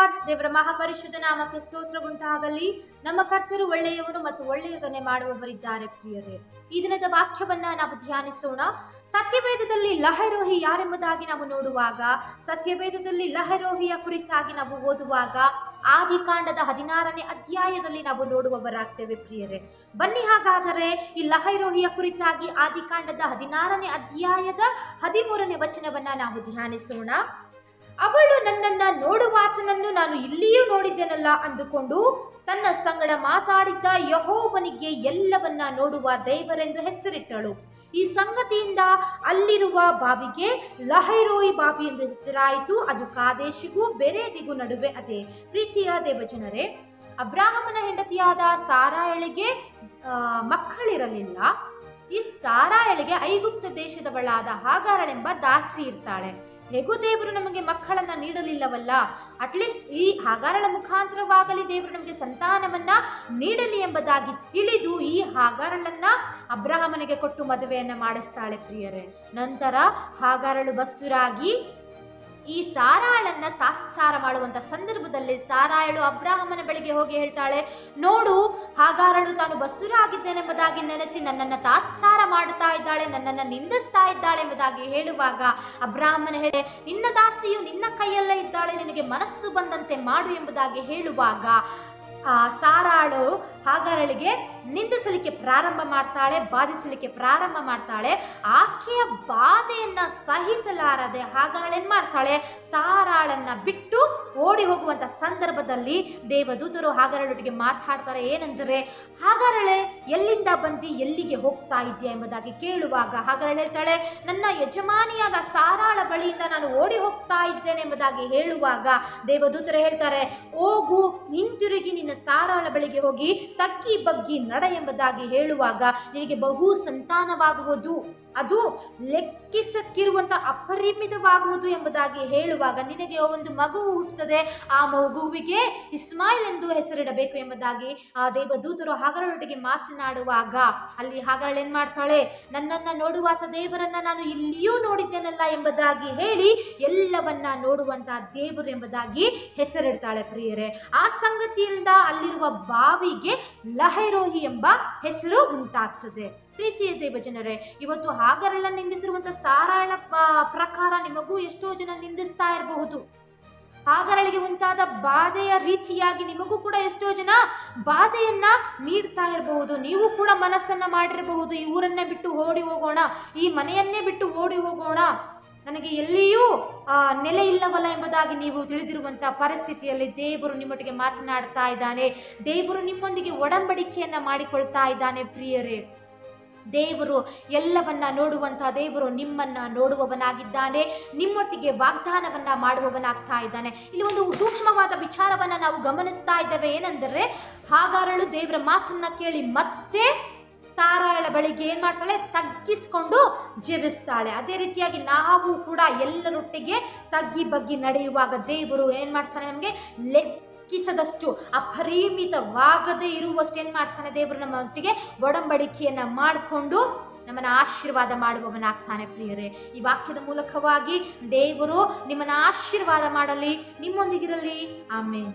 Lord. ದೇವರ ಮಹಾಪರಿಶುದ್ಧ ನಾಮಕ್ಕೆ ಸ್ತೋತ್ರವುಂಟಾಗಲಿ. ನಮ್ಮ ಕರ್ತರು ಒಳ್ಳೆಯವನು ಮತ್ತು ಒಳ್ಳೆಯದನ್ನೇ ಮಾಡುವವರಿದ್ದಾರೆ ಪ್ರಿಯರೇ. ಈ ದಿನದ ವಾಕ್ಯವನ್ನ ನಾವು ಧ್ಯಾನಿಸೋಣ. ಸತ್ಯವೇದದಲ್ಲಿ ಲಹರೋಹಿ ಯಾರೆಂಬುದಾಗಿ ನಾವು ನೋಡುವಾಗ, ಸತ್ಯವೇದದಲ್ಲಿ ಲಹರೋಹಿಯ ಕುರಿತಾಗಿ ನಾವು ಓದುವಾಗ ಆದಿಕಾಂಡದ 16ನೇ ಅಧ್ಯಾಯದಲ್ಲಿ ನಾವು ನೋಡುವವರಾಗ್ತೇವೆ ಪ್ರಿಯರೇ. ಬನ್ನಿ ಹಾಗಾದರೆ ಈ ಲಹರೋಹಿಯ ಕುರಿತಾಗಿ ಆದಿಕಾಂಡದ 16ನೇ ಅಧ್ಯಾಯದ 13ನೇ ವಚನವನ್ನ ನಾವು ಧ್ಯಾನಿಸೋಣ. ಅವಳು ನನ್ನನ್ನ ನೋಡುವಾತನನ್ನು ನಾನು ಇಲ್ಲಿಯೂ ನೋಡಿದ್ದೇನಲ್ಲ ಅಂದುಕೊಂಡು ತನ್ನ ಸಂಗಡ ಮಾತಾಡಿದ್ದ ಯೆಹೋವನಿಗೆ ಎಲ್ಲವನ್ನ ನೋಡುವ ದೇವರೆಂದು ಹೆಸರಿಟ್ಟಳು. ಈ ಸಂಗತಿಯಿಂದ ಅಲ್ಲಿರುವ ಬಾವಿಗೆ ಲಹೈರೋಯಿ ಬಾವಿ ಎಂದು ಹೆಸರಾಯಿತು. ಅದು ಕಾದೇಶಿಗೂ ಬೆರೇದಿಗೂ ನಡುವೆ ಅದೇ. ಪ್ರೀತಿಯ ದೇವಜನರೇ, ಅಬ್ರಾಹಮನ ಹೆಂಡತಿಯಾದ ಸಾರಾಯಳಿಗೆ ಮಕ್ಕಳಿರಲಿಲ್ಲ. ಈ ಸಾರಾಯಳಿಗೆ ಐಗುಪ್ತ ದೇಶದವಳಾದ ಹಾಗಾರಳೆಂಬ ದಾಸಿ ಇರ್ತಾಳೆ. ಹೇಗೂ ದೇವರು ನಮಗೆ ಮಕ್ಕಳನ್ನ ನೀಡಲಿಲ್ಲವಲ್ಲ, ಅಟ್ಲೀಸ್ಟ್ ಈ ಹಾಗಾರಳ ಮುಖಾಂತರವಾಗಲಿ ದೇವರು ನಮಗೆ ಸಂತಾನವನ್ನ ನೀಡಲಿ ಎಂಬುದಾಗಿ ತಿಳಿದು ಈ ಹಾಗಾರಳನ್ನ ಅಬ್ರಹಾಮನಿಗೆ ಕೊಟ್ಟು ಮದುವೆಯನ್ನ ಮಾಡಿಸ್ತಾಳೆ ಪ್ರಿಯರೇ. ನಂತರ ಹಾಗಾರಳು ಬಸುರಾಗಿ ಈ ಸಾರಾಳನ್ನ ತಾತ್ಸಾರ ಮಾಡುವಂತ ಸಂದರ್ಭದಲ್ಲಿ ಸಾರಾಯಳು ಅಬ್ರಾಹಮನ ಬಳಿಗೆ ಹೋಗಿ ಹೇಳ್ತಾಳೆ, ನೋಡು, ಹಾಗಾರಳು ತಾನು ಬಸುರಾಗಿದ್ದೇನೆಂಬುದಾಗಿ ನೆನೆಸಿ ನನ್ನನ್ನು ತಾತ್ಸಾರ ಮಾಡುತ್ತಾ ಇದ್ದಾಳೆ, ನನ್ನನ್ನು ನಿಂದಿಸ್ತಾ ಇದ್ದಾಳೆ ಎಂಬುದಾಗಿ ಹೇಳುವಾಗ ಅಬ್ರಾಹಮನ ಹೇಳಿ, ನಿನ್ನ ದಾಸಿಯು ನಿನ್ನ ಕೈಯಲ್ಲೇ ಇದ್ದಾಳೆ, ನಿನಗೆ ಮನಸ್ಸು ಬಂದಂತೆ ಮಾಡು ಎಂಬುದಾಗಿ ಹೇಳುವಾಗ ಸಾರಾಳು ಹಾಗಾರಳಿಗೆ ನಿಂದಿಸಲಿಕ್ಕೆ ಪ್ರಾರಂಭ ಮಾಡ್ತಾಳೆ, ಬಾಧಿಸಲಿಕ್ಕೆ ಪ್ರಾರಂಭ ಮಾಡ್ತಾಳೆ. ಆಕೆಯ ಬಾಧೆಯನ್ನ ಸಹಿಸಲಾರದೆ ಹಾಗಾರಳೇನ್ ಮಾಡ್ತಾಳೆ, ಸಾರಾಳನ್ನ ಬಿಟ್ಟು ಓಡಿ ಹೋಗುವಂತ ಸಂದರ್ಭದಲ್ಲಿ ದೇವದೂತರು ಹಾಗಾರಳೊಟ್ಟಿಗೆ ಮಾತಾಡ್ತಾರೆ. ಏನಂದರೆ, ಹಾಗಾರಳೆ ಎಲ್ಲಿಂದ ಬಂದು ಎಲ್ಲಿಗೆ ಹೋಗ್ತಾ ಇದೆಯಾ ಎಂಬುದಾಗಿ ಕೇಳುವಾಗ ಹಾಗಾರಳು ಹೇಳ್ತಾಳೆ, ನನ್ನ ಯಜಮಾನಿಯಾದ ಸಾರಾಳ ಬಳಿಯಿಂದ ನಾನು ಓಡಿ ಹೋಗ್ತಾ ಇದ್ದೇನೆ ಎಂಬುದಾಗಿ ಹೇಳುವಾಗ ದೇವದೂತರು ಹೇಳ್ತಾರೆ, ಹೋಗು, ಹಿಂತಿರುಗಿ ನಿನ್ನ ಸಾರಾಳ ಬಳಿಗೆ ಹೋಗಿ ತಗ್ಗಿ ಬಗ್ಗಿ ನಡ ಎಂಬುದಾಗಿ ಹೇಳುವಾಗ ನಿನಗೆ ಬಹು ಸಂತಾನವಾಗುವುದು, ಅದು ಲೆಕ್ಕಿಸಕ್ಕಿರುವಂತ ಅಪರಿಮಿತವಾಗುವುದು ಎಂಬುದಾಗಿ ಹೇಳುವಾಗ ನಿನಗೆ ಒಂದು ಮಗುವು ಹುಟ್ಟುತ್ತದೆ, ಆ ಮಗುವಿಗೆ ಇಸ್ಮಾಯಿಲ್ ಎಂದು ಹೆಸರಿಡಬೇಕು ಎಂಬುದಾಗಿ ಆ ದೇವದೂತರು ಹಾಗಾರಳೊಟ್ಟಿಗೆ ಮಾತನಾಡುವಾಗ ಅಲ್ಲಿ ಹಾಗಾರಳು ಏನ್ ಮಾಡ್ತಾಳೆ, ನನ್ನನ್ನ ನೋಡುವಾತ ದೇವರನ್ನ ನಾನು ಇಲ್ಲಿಯೂ ನೋಡಿದ್ದೇನಲ್ಲ ಎಂಬುದಾಗಿ ಹೇಳಿ ಎಲ್ಲವನ್ನ ನೋಡುವಂತ ದೇವರು ಎಂಬುದಾಗಿ ಹೆಸರಿಡ್ತಾಳೆ ಪ್ರಿಯರೇ. ಆ ಸಂಗತಿಯಿಂದ ಅಲ್ಲಿರುವ ಬಾವಿಗೆ ಲಹೈರೋಹಿ ಎಂಬ ಹೆಸರು ಉಂಟಾಗ್ತದೆ. ಪ್ರೀತಿಯ ದೇವಜನರೇ, ಇವತ್ತು ಹಾಗಾರಳ ನಿಂದಿಸಿರುವಂಥ ಸಾರಾಯಣ ಪ್ರಕಾರ ನಿಮಗೂ ಎಷ್ಟೋ ಜನ ನಿಂದಿಸ್ತಾ ಇರಬಹುದು. ಹಾಗಾರಳಿಗೆ ಉಂಟಾದ ಬಾಧೆಯ ರೀತಿಯಾಗಿ ನಿಮಗೂ ಕೂಡ ಎಷ್ಟೋ ಜನ ಬಾಧೆಯನ್ನ ನೀಡ್ತಾ ಇರಬಹುದು. ನೀವು ಕೂಡ ಮನಸ್ಸನ್ನ ಮಾಡಿರಬಹುದು, ಈ ಊರನ್ನೇ ಬಿಟ್ಟು ಓಡಿ ಹೋಗೋಣ, ಈ ಮನೆಯನ್ನೇ ಬಿಟ್ಟು ಓಡಿ ಹೋಗೋಣ, ನನಗೆ ಎಲ್ಲಿಯೂ ನೆಲೆ ಇಲ್ಲವಲ್ಲ ಎಂಬುದಾಗಿ ನೀವು ತಿಳಿದಿರುವಂಥ ಪರಿಸ್ಥಿತಿಯಲ್ಲಿ ದೇವರು ನಿಮ್ಮೊಟ್ಟಿಗೆ ಮಾತನಾಡ್ತಾ ಇದ್ದಾನೆ. ದೇವರು ನಿಮ್ಮೊಂದಿಗೆ ಒಡಂಬಡಿಕೆಯನ್ನು ಮಾಡಿಕೊಳ್ತಾ ಇದ್ದಾನೆ ಪ್ರಿಯರೇ. ದೇವರು ಎಲ್ಲವನ್ನ ನೋಡುವಂಥ ದೇವರು ನಿಮ್ಮನ್ನ ನೋಡುವವನಾಗಿದ್ದಾನೆ, ನಿಮ್ಮೊಟ್ಟಿಗೆ ವಾಗ್ದಾನವನ್ನ ಮಾಡುವವನಾಗ್ತಾ ಇದ್ದಾನೆ. ಇಲ್ಲಿ ಒಂದು ಸೂಕ್ಷ್ಮವಾದ ವಿಚಾರವನ್ನ ನಾವು ಗಮನಿಸ್ತಾ ಇದ್ದೇವೆ. ಏನೆಂದರೆ, ಹಾಗಾರಳು ದೇವರ ಮಾತನ್ನ ಕೇಳಿ ಮತ್ತೆ ಸಾರಾಯಳ ಬಳಿಗೆ ಏನ್ ಮಾಡ್ತಾಳೆ, ತಗ್ಗಿಸ್ಕೊಂಡು ಜೀವಿಸ್ತಾಳೆ. ಅದೇ ರೀತಿಯಾಗಿ ನಾವು ಕೂಡ ಎಲ್ಲರೊಟ್ಟಿಗೆ ತಗ್ಗಿ ಬಗ್ಗಿ ನಡೆಯುವಾಗ ದೇವರು ಏನ್ ಮಾಡ್ತಾನೆ, ನಮಗೆ ಲೆಕ್ಕಿಸದಷ್ಟು ಅಪರಿಮಿತವಾಗದೇ ಇರುವಷ್ಟು ಏನ್ ಮಾಡ್ತಾನೆ, ದೇವರು ನಮ್ಮ ಒಟ್ಟಿಗೆ ಒಡಂಬಡಿಕೆಯನ್ನ ಮಾಡಿಕೊಂಡು ನಮ್ಮನ್ನು ಆಶೀರ್ವಾದ ಮಾಡುವವನಾಗ್ತಾನೆ ಪ್ರಿಯರೇ. ಈ ವಾಕ್ಯದ ಮೂಲಕವಾಗಿ ದೇವರು ನಿಮ್ಮನ್ನು ಆಶೀರ್ವಾದ ಮಾಡಲಿ, ನಿಮ್ಮೊಂದಿಗಿರಲಿ. ಆಮೇನ್.